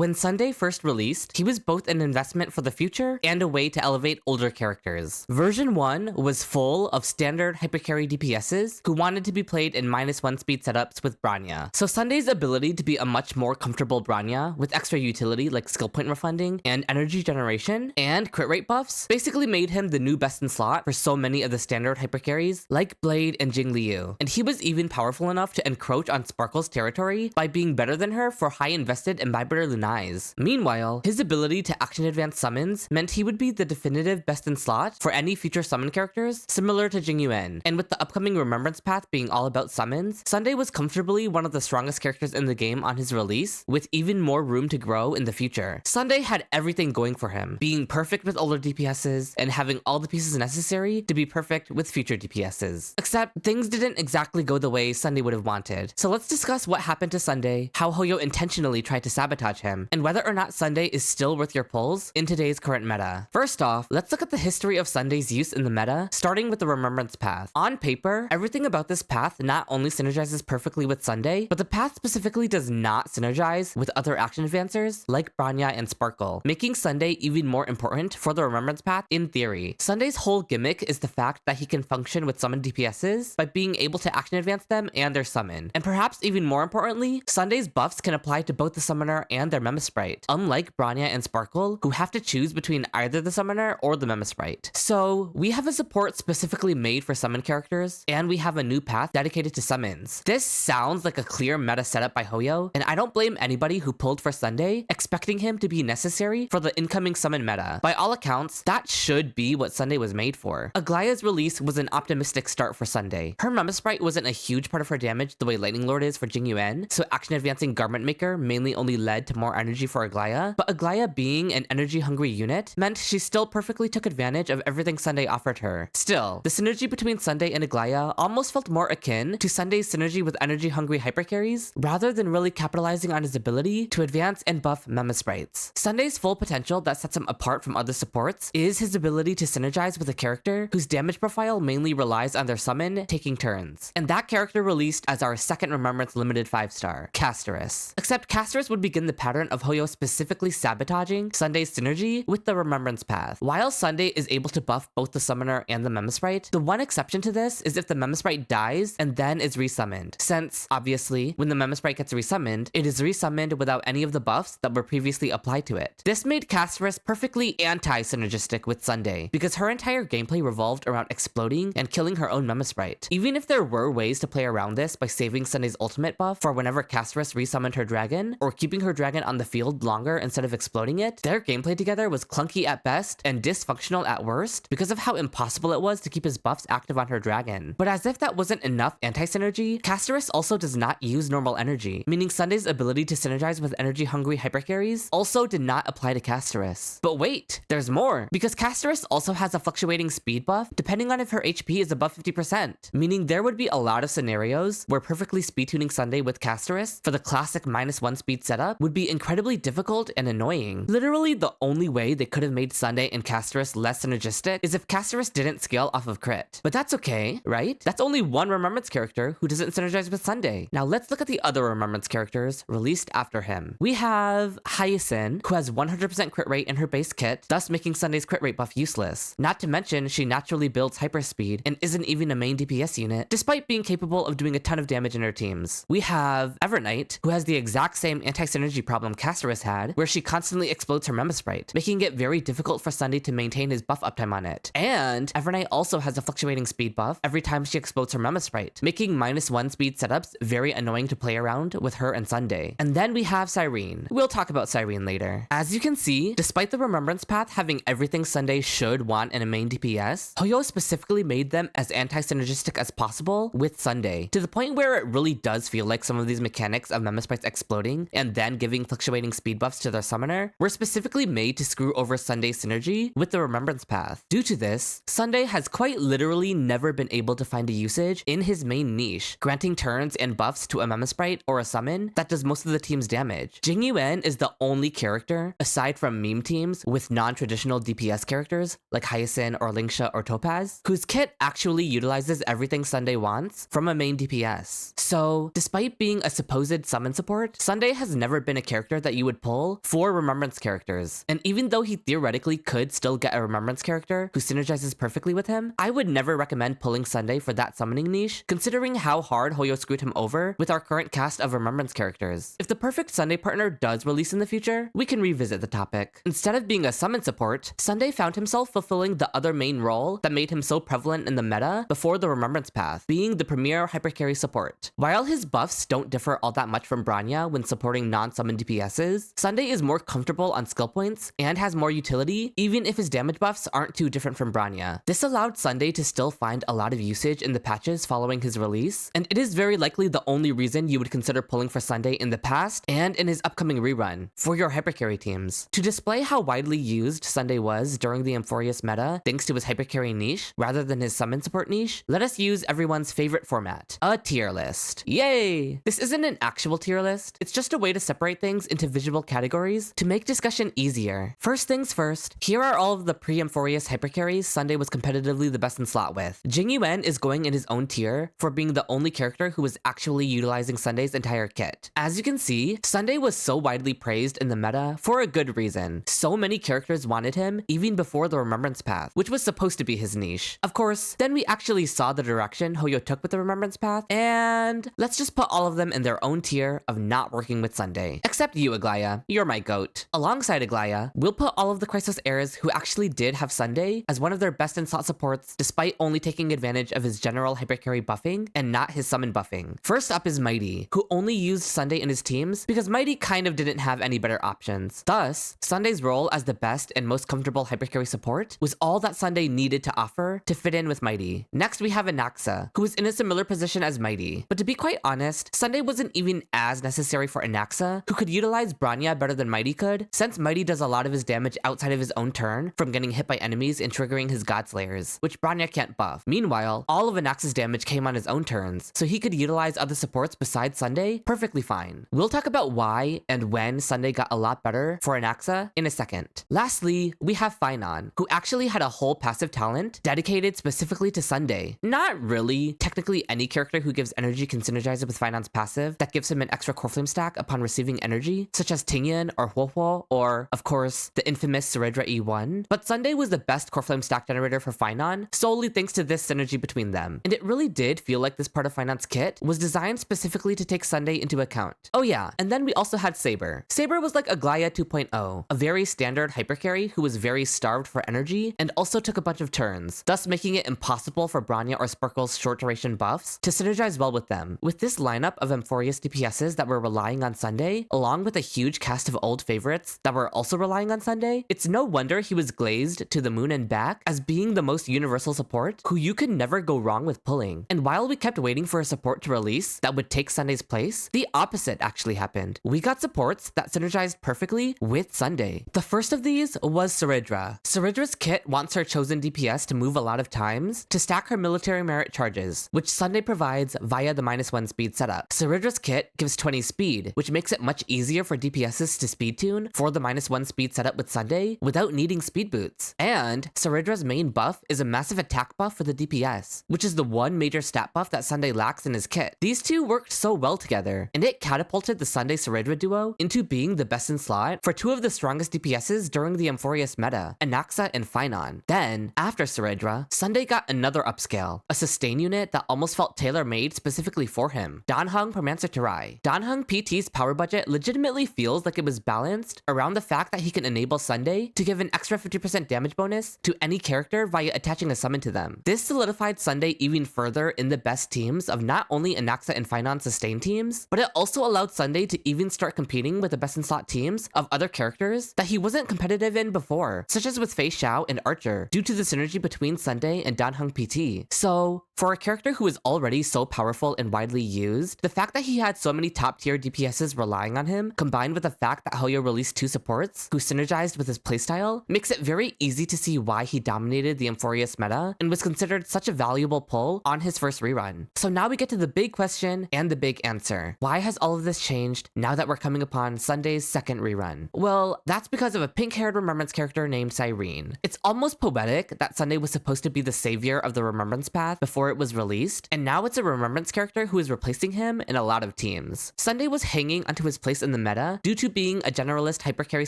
When Sunday first released, he was both an investment for the future and a way to elevate older characters. Version 1 was full of standard hypercarry DPSs who wanted to be played in -1 speed setups with Bronya. So Sunday's ability to be a much more comfortable Bronya with extra utility like skill point refunding and energy generation and crit rate buffs basically made him the new best in slot for so many of the standard hypercarries like Blade and Jing Liu. And he was even powerful enough to encroach on Sparkle's territory by being better than her for high invested Imbiber Lunais. Meanwhile, his ability to action advance summons meant he would be the definitive best in slot for any future summon characters similar to Jing Yuan. And with the upcoming Remembrance Path being all about summons, Sunday was comfortably one of the strongest characters in the game on his release, with even more room to grow in the future. Sunday had everything going for him, being perfect with older DPSs and having all the pieces necessary to be perfect with future DPSs. Except things didn't exactly go the way Sunday would have wanted. So let's discuss what happened to Sunday, how Hoyo intentionally tried to sabotage him, and whether or not Sunday is still worth your pulls in today's current meta. First off, let's look at the history of Sunday's use in the meta, starting with the Remembrance Path. On paper, everything about this path not only synergizes perfectly with Sunday, but the path specifically does not synergize with other action advancers like Bronya and Sparkle, making Sunday even more important for the Remembrance Path in theory. Sunday's whole gimmick is the fact that he can function with summoned DPSs by being able to action advance them and their summon. And perhaps even more importantly, Sunday's buffs can apply to both the summoner and their Memasprite, unlike Bronya and Sparkle, who have to choose between either the summoner or the Memasprite. So we have a support specifically made for summon characters, and we have a new path dedicated to summons. This sounds like a clear meta setup by Hoyo, and I don't blame anybody who pulled for Sunday, expecting him to be necessary for the incoming summon meta. By all accounts, that should be what Sunday was made for. Aglaya's release was an optimistic start for Sunday. Her Memasprite wasn't a huge part of her damage the way Lightning Lord is for Jing Yuan, so action advancing Garment Maker mainly only led to more energy for Aglaya, but Aglaya being an energy hungry unit meant she still perfectly took advantage of everything Sunday offered her. Still, the synergy between Sunday and Aglaya almost felt more akin to Sunday's synergy with energy hungry hypercarries, rather than really capitalizing on his ability to advance and buff Memasprites. Sunday's full potential that sets him apart from other supports is his ability to synergize with a character whose damage profile mainly relies on their summon taking turns. And that character released as our second Remembrance limited 5-star, Casterus. Except Casterus would begin the pattern of Hoyo specifically sabotaging Sunday's synergy with the Remembrance Path. While Sunday is able to buff both the summoner and the Memasprite, the one exception to this is if the Memasprite dies and then is resummoned, since, obviously, when the Memasprite gets resummoned, it is resummoned without any of the buffs that were previously applied to it. This made Casterus perfectly anti-synergistic with Sunday, because her entire gameplay revolved around exploding and killing her own Memasprite. Even if there were ways to play around this by saving Sunday's ultimate buff for whenever Casterus resummoned her dragon, or keeping her dragon on the field longer instead of exploding it, their gameplay together was clunky at best and dysfunctional at worst because of how impossible it was to keep his buffs active on her dragon. But as if that wasn't enough anti-synergy, Casterus also does not use normal energy, meaning Sunday's ability to synergize with energy-hungry hypercarries also did not apply to Casterus. But wait, there's more, because Casterus also has a fluctuating speed buff depending on if her HP is above 50%, meaning there would be a lot of scenarios where perfectly speed tuning Sunday with Casterus for the classic -1 speed setup would be incredibly difficult and annoying. Literally, the only way they could have made Sunday and Casterus less synergistic is if Casterus didn't scale off of crit. But that's okay, right? That's only one Remembrance character who doesn't synergize with Sunday. Now let's look at the other Remembrance characters released after him. We have Hyacinth, who has 100% crit rate in her base kit, thus making Sunday's crit rate buff useless. Not to mention, she naturally builds hyperspeed and isn't even a main DPS unit, despite being capable of doing a ton of damage in her teams. We have Evernight, who has the exact same anti-synergy problem Casterus had, where she constantly explodes her Memasprite, making it very difficult for Sunday to maintain his buff uptime on it. And Evernight also has a fluctuating speed buff every time she explodes her Memasprite, making -1 speed setups very annoying to play around with her and Sunday. And then we have CYRENE. We'll talk about CYRENE later. As you can see, despite the Remembrance Path having everything Sunday should want in a main DPS, Hoyo specifically made them as anti-synergistic as possible with Sunday, to the point where it really does feel like some of these mechanics of Memasprites exploding and then giving fluctuating speed buffs to their summoner were specifically made to screw over Sunday's synergy with the Remembrance Path. Due to this, Sunday has quite literally never been able to find a usage in his main niche, granting turns and buffs to a Memasprite or a summon that does most of the team's damage. Jing Yuan is the only character, aside from meme teams with non-traditional DPS characters like Hyacinth or Lingsha or Topaz, whose kit actually utilizes everything Sunday wants from a main DPS. So, despite being a supposed summon support, Sunday has never been a character character that you would pull for Remembrance characters. And even though he theoretically could still get a Remembrance character who synergizes perfectly with him, I would never recommend pulling Sunday for that summoning niche, considering how hard Hoyo screwed him over with our current cast of Remembrance characters. If the perfect Sunday partner does release in the future, we can revisit the topic. Instead of being a summon support, Sunday found himself fulfilling the other main role that made him so prevalent in the meta before the Remembrance Path, being the premier hypercarry support. While his buffs don't differ all that much from Bronya when supporting non-summon DPSs, Sunday is more comfortable on skill points and has more utility even if his damage buffs aren't too different from Bronya. This allowed Sunday to still find a lot of usage in the patches following his release, and it is very likely the only reason you would consider pulling for Sunday in the past and in his upcoming rerun for your hypercarry teams. To display how widely used Sunday was during the Amphorius meta thanks to his hypercarry niche rather than his summon support niche, let us use everyone's favorite format, a tier list. Yay! This isn't an actual tier list, it's just a way to separate things into visual categories to make discussion easier. First things first, here are all of the pre-Amphorius hypercarries Sunday was competitively the best in slot with. Jing Yuan is going in his own tier for being the only character who was actually utilizing Sunday's entire kit. As you can see, Sunday was so widely praised in the meta for a good reason. So many characters wanted him even before the Remembrance Path, which was supposed to be his niche. Of course, then we actually saw the direction Hoyo took with the Remembrance Path, and let's just put all of them in their own tier of not working with Sunday. Except you, Aglaya. You're my goat. Alongside Aglaya, we'll put all of the Chrysos heirs who actually did have Sunday as one of their best in slot supports despite only taking advantage of his general hypercarry buffing and not his summon buffing. First up is Mighty, who only used Sunday in his teams because Mighty kind of didn't have any better options. Thus, Sunday's role as the best and most comfortable hypercarry support was all that Sunday needed to offer to fit in with Mighty. Next, we have Anaxa, who is in a similar position as Mighty. But to be quite honest, Sunday wasn't even as necessary for Anaxa, who could utilize Bronya better than Mighty could, since Mighty does a lot of his damage outside of his own turn from getting hit by enemies and triggering his God Slayers, which Bronya can't buff. Meanwhile, all of Anaxa's damage came on his own turns, so he could utilize other supports besides Sunday perfectly fine. We'll talk about why and when Sunday got a lot better for Anaxa in a second. Lastly, we have Finon, who actually had a whole passive talent dedicated specifically to Sunday. Not really. Technically, any character who gives energy can synergize with Finon's passive that gives him an extra core flame stack upon receiving energy, such as Tingyan or Huohuo, or, of course, the infamous Ceredra E1. But Sunday was the best core flame stack generator for Finon, solely thanks to this synergy between them. And it really did feel like this part of Finon's kit was designed specifically to take Sunday into account. Oh yeah, and then we also had Saber. Saber was like Aglaya 2.0, a very standard hypercarry who was very starved for energy and also took a bunch of turns, thus making it impossible for Bronya or Sparkle's short duration buffs to synergize well with them. With this lineup of Amphorius DPSs that were relying on Sunday, along with a huge cast of old favorites that were also relying on Sunday, it's no wonder he was glazed to the moon and back as being the most universal support who you could never go wrong with pulling. And while we kept waiting for a support to release that would take Sunday's place, the opposite actually happened. We got supports that synergized perfectly with Sunday. The first of these was Ceredra. Ceredra's kit wants her chosen DPS to move a lot of times to stack her military merit charges, which Sunday provides via the -1 speed setup. Ceredra's kit gives 20 speed, which makes it much easier for DPSs to speed tune for the -1 speed setup with Sunday without needing speed boots. And Ceredra's main buff is a massive attack buff for the DPS, which is the one major stat buff that Sunday lacks in his kit. These two worked so well together, and it catapulted the Sunday Ceredra duo into being the best in slot for two of the strongest DPSs during the Amphorius meta, Anaxa and Finon. Then, after Ceredra, Sunday got another upscale, a sustain unit that almost felt tailor-made specifically for him, Danheng Permancer Terai. Danheng PT's power budget legitimately feels like it was balanced around the fact that he can enable Sunday to give an extra 50% damage bonus to any character via attaching a summon to them. This solidified Sunday even further in the best teams of not only Anaxa and Finon sustain teams, but it also allowed Sunday to even start competing with the best in slot teams of other characters that he wasn't competitive in before, such as with Fei Xiao and Archer, due to the synergy between Sunday and Danheng PT. So, for a character who is already so powerful and widely used, the fact that he had so many top tier DPSs relying on him, combined with the fact that Hoyo released two supports who synergized with his playstyle, makes it very easy to see why he dominated the Amphorius meta and was considered such a valuable pull on his first rerun. So now we get to the big question and the big answer. Why has all of this changed now that we're coming upon Sunday's second rerun? Well, that's because of a pink-haired Remembrance character named CYRENE. It's almost poetic that Sunday was supposed to be the savior of the Remembrance Path before it was released, and now it's a Remembrance character who is replacing him in a lot of teams. Sunday was hanging onto his place in in the meta due to being a generalist hypercarry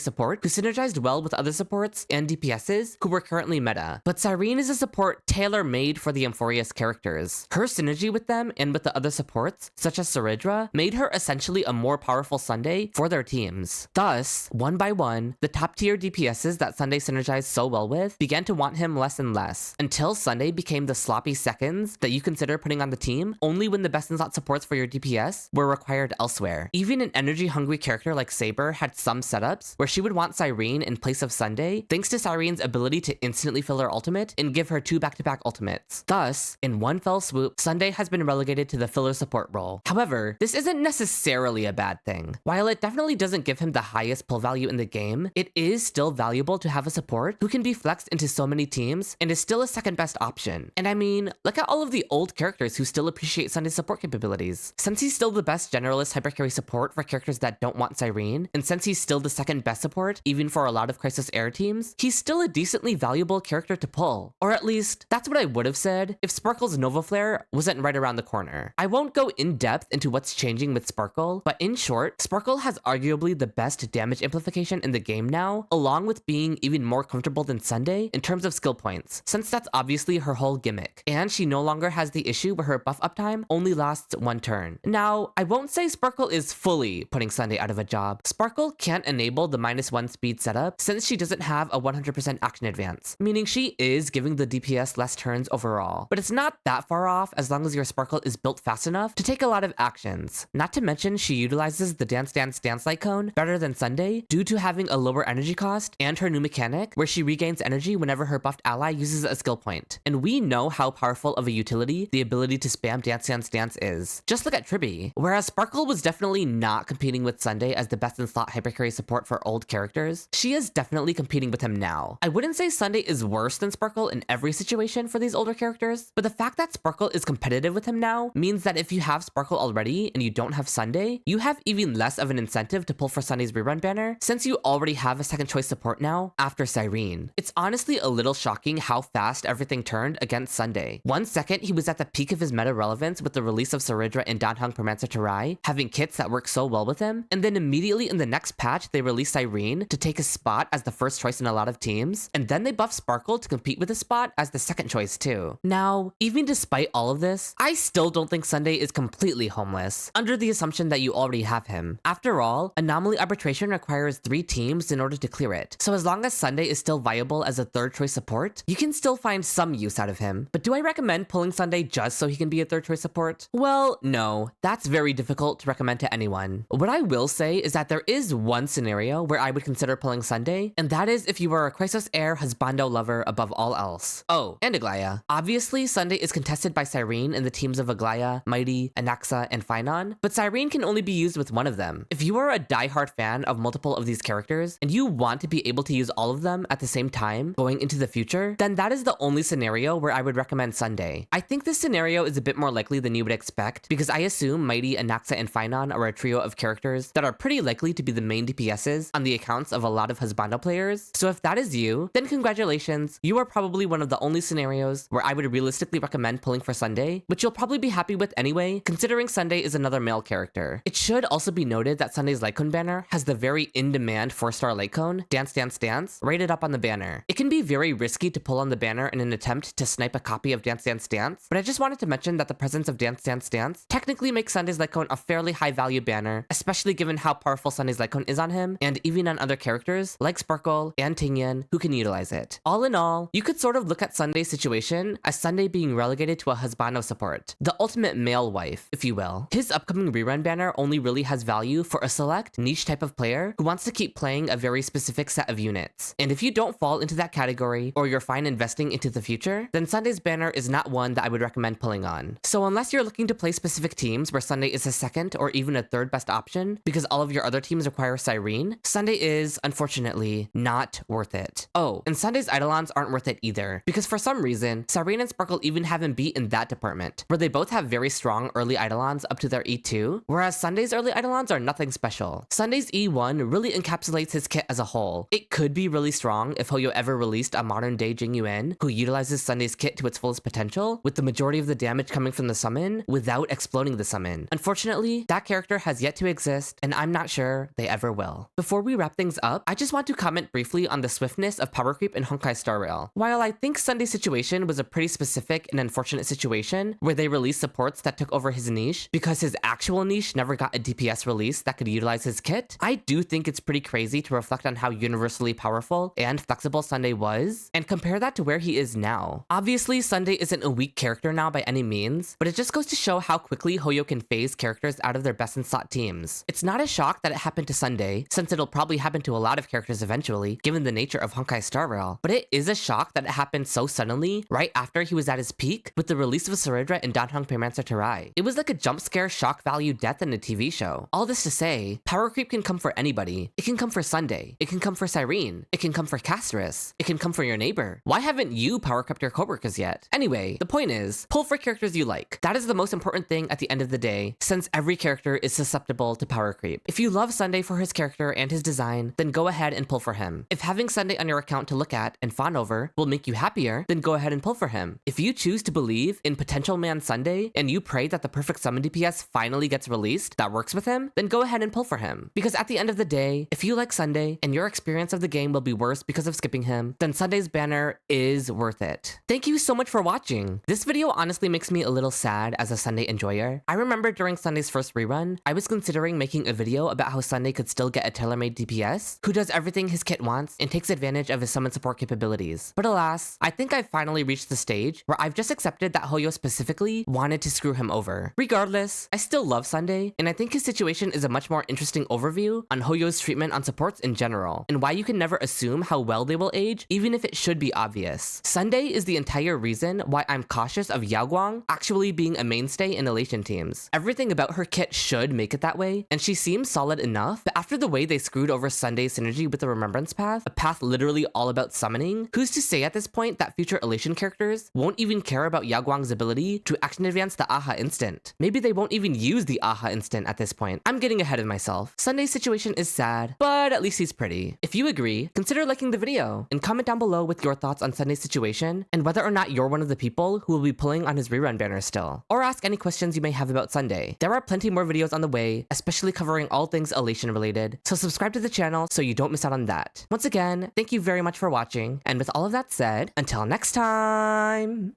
support who synergized well with other supports and DPSs who were currently meta. But CYRENE is a support tailor-made for the Amphorius characters. Her synergy with them and with the other supports, such as Saridra, made her essentially a more powerful Sunday for their teams. Thus, one by one, the top-tier DPSs that Sunday synergized so well with began to want him less and less, until Sunday became the sloppy seconds that you consider putting on the team only when the best-in-slot supports for your DPS were required elsewhere. Even an energy-hungry character like Saber had some setups where she would want CYRENE in place of Sunday, thanks to CYRENE's ability to instantly fill her ultimate and give her 2 back-to-back ultimates. Thus, in one fell swoop, Sunday has been relegated to the filler support role. However, this isn't necessarily a bad thing. While it definitely doesn't give him the highest pull value in the game, it is still valuable to have a support who can be flexed into so many teams and is still a second best option. And I mean, look at all of the old characters who still appreciate Sunday's support capabilities. Since he's still the best generalist hypercarry support for characters that don't want CYRENE, and since he's still the second best support even for a lot of Crisis Era teams, he's still a decently valuable character to pull. Or at least, that's what I would have said if Sparkle's Nova Flare wasn't right around the corner. I won't go in depth into what's changing with Sparkle, but in short, Sparkle has arguably the best damage amplification in the game now, along with being even more comfortable than Sunday in terms of skill points, since that's obviously her whole gimmick. And she no longer has the issue where her buff uptime only lasts 1 turn. Now, I won't say Sparkle is fully putting Sunday out of a job. Sparkle can't enable the -1 speed setup since she doesn't have a 100% action advance, meaning she is giving the DPS less turns overall. But it's not that far off as long as your Sparkle is built fast enough to take a lot of actions. Not to mention she utilizes the Dance Dance Dance Light Cone better than Sunday due to having a lower energy cost and her new mechanic where she regains energy whenever her buffed ally uses a skill point. And we know how powerful of a utility the ability to spam Dance Dance Dance is. Just look at Tribby. Whereas Sparkle was definitely not competing with Sunday as the best in slot hypercarry support for old characters, she is definitely competing with him now. I wouldn't say Sunday is worse than Sparkle in every situation for these older characters, but the fact that Sparkle is competitive with him now means that if you have Sparkle already and you don't have Sunday, you have even less of an incentive to pull for Sunday's rerun banner since you already have a second choice support now after CYRENE. It's honestly a little shocking how fast everything turned against Sunday. 1 second he was at the peak of his meta relevance with the release of Saridra and Danhung Permancer Terai, having kits that work so well with him, and then immediately in the next patch they released CYRENE to take his spot as the first choice in a lot of teams, and then they buffed Sparkle to compete with his spot as the second choice too. Now, even despite all of this, I still don't think Sunday is completely homeless, under the assumption that you already have him. After all, Anomaly Arbitration requires 3 teams in order to clear it, so as long as Sunday is still viable as a third choice support, you can still find some use out of him. But do I recommend pulling Sunday just so he can be a third choice support? Well, no, that's very difficult to recommend to anyone. What I will say is that there is one scenario where I would consider pulling Sunday, and that is if you are a Crisis Heir husbando lover above all else. Oh, and Aglaya. Obviously, Sunday is contested by CYRENE in the teams of Aglaya, Mighty, Anaxa, and Phynon, but CYRENE can only be used with one of them. If you are a diehard fan of multiple of these characters, and you want to be able to use all of them at the same time going into the future, then that is the only scenario where I would recommend Sunday. I think this scenario is a bit more likely than you would expect, because I assume Mighty, Anaxa, and Phynon are a trio of characters that are pretty likely to be the main DPSs on the accounts of a lot of husbando players. So if that is you, then congratulations, you are probably one of the only scenarios where I would realistically recommend pulling for Sunday, which you'll probably be happy with anyway, considering Sunday is another male character. It should also be noted that Sunday's Lycone banner has the very in-demand 4-star Lycone, Dance Dance Dance, rated up on the banner. It can be very risky to pull on the banner in an attempt to snipe a copy of Dance Dance Dance, but I just wanted to mention that the presence of Dance Dance Dance technically makes Sunday's Lycone a fairly high value banner, especially given how powerful Sunday's Lycone is on him, and even on other characters like Sparkle and Tingyan who can utilize it. All in all, you could sort of look at Sunday's situation as Sunday being relegated to a husbando support, the ultimate male wife, if you will. His upcoming rerun banner only really has value for a select, niche type of player who wants to keep playing a very specific set of units. And if you don't fall into that category, or you're fine investing into the future, then Sunday's banner is not one that I would recommend pulling on. So unless you're looking to play specific teams where Sunday is a second or even a third best option because all of your other teams require CYRENE, Sunday is, unfortunately, not worth it. Oh, and Sunday's Eidolons aren't worth it either, because for some reason, CYRENE and Sparkle even have him beat in that department, where they both have very strong early Eidolons up to their E2, whereas Sunday's early Eidolons are nothing special. Sunday's E1 really encapsulates his kit as a whole. It could be really strong if Hoyo ever released a modern day Jing Yuan who utilizes Sunday's kit to its fullest potential, with the majority of the damage coming from the summon without exploding the summon. Unfortunately, that character has yet to exist, exist, and I'm not sure they ever will. Before we wrap things up, I just want to comment briefly on the swiftness of power creep in Honkai Star Rail. While I think Sunday's situation was a pretty specific and unfortunate situation where they released supports that took over his niche because his actual niche never got a DPS release that could utilize his kit, I do think it's pretty crazy to reflect on how universally powerful and flexible Sunday was and compare that to where he is now. Obviously, Sunday isn't a weak character now by any means, but it just goes to show how quickly Hoyo can phase characters out of their best in slot teams. It's not a shock that it happened to Sunday, since it'll probably happen to a lot of characters eventually, given the nature of Honkai Star Rail, but it is a shock that it happened so suddenly, right after he was at his peak, with the release of CYRENE and Danhong Paymancer Terai. It was like a jump scare shock value death in a TV show. All this to say, power creep can come for anybody. It can come for Sunday. It can come for CYRENE. It can come for Casterus. It can come for your neighbor. Why haven't you power crept your coworkers yet? Anyway, the point is, pull for characters you like. That is the most important thing at the end of the day, since every character is susceptible to power creep. If you love Sunday for his character and his design, then go ahead and pull for him. If having Sunday on your account to look at and fawn over will make you happier, then go ahead and pull for him. If you choose to believe in Potential Man Sunday and you pray that the perfect summon DPS finally gets released that works with him, then go ahead and pull for him. Because at the end of the day, if you like Sunday and your experience of the game will be worse because of skipping him, then Sunday's banner is worth it. Thank you so much for watching. This video honestly makes me a little sad as a Sunday enjoyer. I remember during Sunday's first rerun, I was considering making a video about how Sunday could still get a tailor-made DPS who does everything his kit wants and takes advantage of his summon support capabilities. But alas, I think I've finally reached the stage where I've just accepted that Hoyo specifically wanted to screw him over. Regardless, I still love Sunday, and I think his situation is a much more interesting overview on Hoyo's treatment on supports in general, and why you can never assume how well they will age, even if it should be obvious. Sunday is the entire reason why I'm cautious of Yao Guang actually being a mainstay in elation teams. Everything about her kit should make it that way, and she seems solid enough, but after the way they screwed over Sunday's synergy with the Remembrance Path, a path literally all about summoning, who's to say at this point that future elation characters won't even care about Yao Guang's ability to action advance the Aha instant? Maybe they won't even use the Aha instant at this point. I'm getting ahead of myself. Sunday's situation is sad, but at least he's pretty. If you agree, consider liking the video and comment down below with your thoughts on Sunday's situation and whether or not you're one of the people who will be pulling on his rerun banner still. Or ask any questions you may have about Sunday. There are plenty more videos on the way, especially covering all things elation related, so subscribe to the channel so you don't miss out on that. Once again, thank you very much for watching, and with all of that said, until next time!